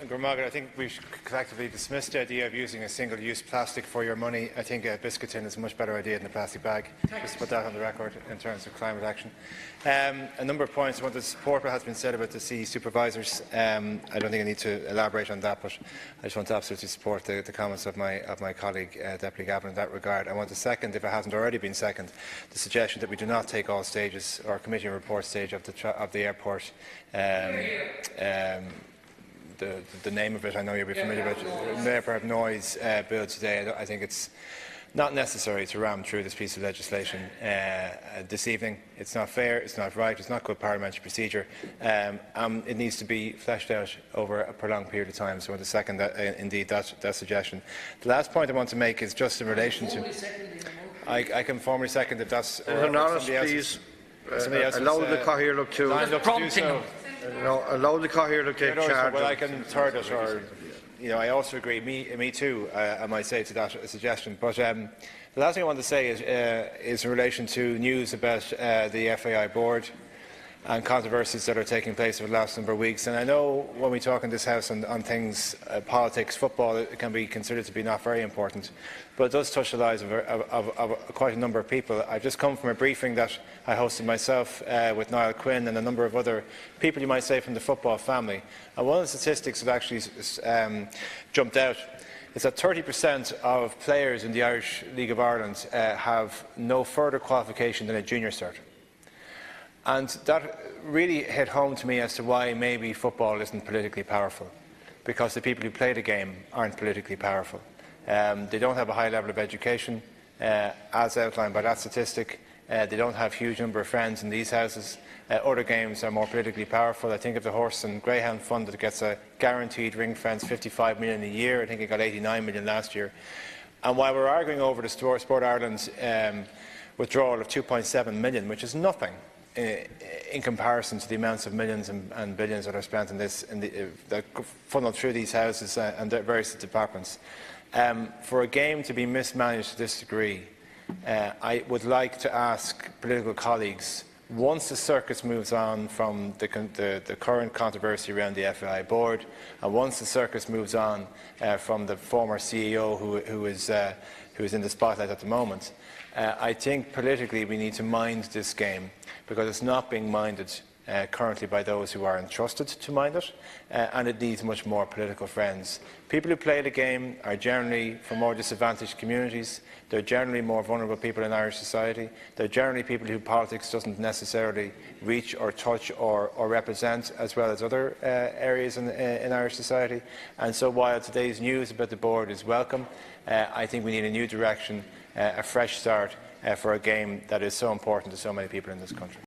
Gormagat, I think we should collectively dismiss the idea of using a single-use plastic for your money. I think a biscuit tin is a much better idea than a plastic bag. Just to put that on the record in terms of climate action. A number of points I want to support what has been said about the CE supervisors. I don't think I need to elaborate on that, but I just want to absolutely support the comments of my colleague, Deputy Gavin, in that regard. I want to second, if it hasn't already been seconded, the suggestion that we do not take all stages or committee report stage of the airport. The name of it, I know you'll be familiar with, the airport noise bill today. I think it's not necessary to ram through this piece of legislation this evening. It's not fair, it's not right, it's not good parliamentary procedure. It needs to be fleshed out over a prolonged period of time. So I want to second that suggestion. The last point I want to make is just in relation to. I can formally second if that's. Please allow the Cathaoirleach to. Allow the Cathaoirleach to take charge. Well, I can third it, or I also agree. Me too. I might say to that suggestion. But the last thing I want to say is in relation to news about the FAI board and controversies that are taking place over the last number of weeks. And I know when we talk in this House on things, politics, football, it can be considered to be not very important, but it does touch the lives of quite a number of people. I've just come from a briefing that I hosted myself with Niall Quinn and a number of other people, you might say, from the football family. And one of the statistics that actually jumped out is that 30% of players in the Irish League of Ireland have no further qualification than a junior cert. And that really hit home to me as to why maybe football isn't politically powerful, because the people who play the game aren't politically powerful. They don't have a high level of education, as outlined by that statistic. They don't have a huge number of friends in these houses. Other games are more politically powerful. I think of the Horse and Greyhound Fund that gets a guaranteed ring-fence $55 million a year. I think it got $89 million last year. And while we're arguing over the Sport Ireland's withdrawal of $2.7 million, which is nothing in comparison to the amounts of millions and billions that are spent in this, that funnel through these houses and their various departments. For a game to be mismanaged to this degree, I would like to ask political colleagues, once the circus moves on from the current controversy around the FAI board, and once the circus moves on from the former CEO who is in the spotlight at the moment, I think politically we need to mind this game, because it's not being minded currently by those who are entrusted to mind it, and it needs much more political friends. People who play the game are generally from more disadvantaged communities. They're generally more vulnerable people in Irish society. They're generally people who politics doesn't necessarily reach or touch or represent, as well as other areas in Irish society. And so while today's news about the board is welcome, I think we need a new direction, a fresh start for a game that is so important to so many people in this country.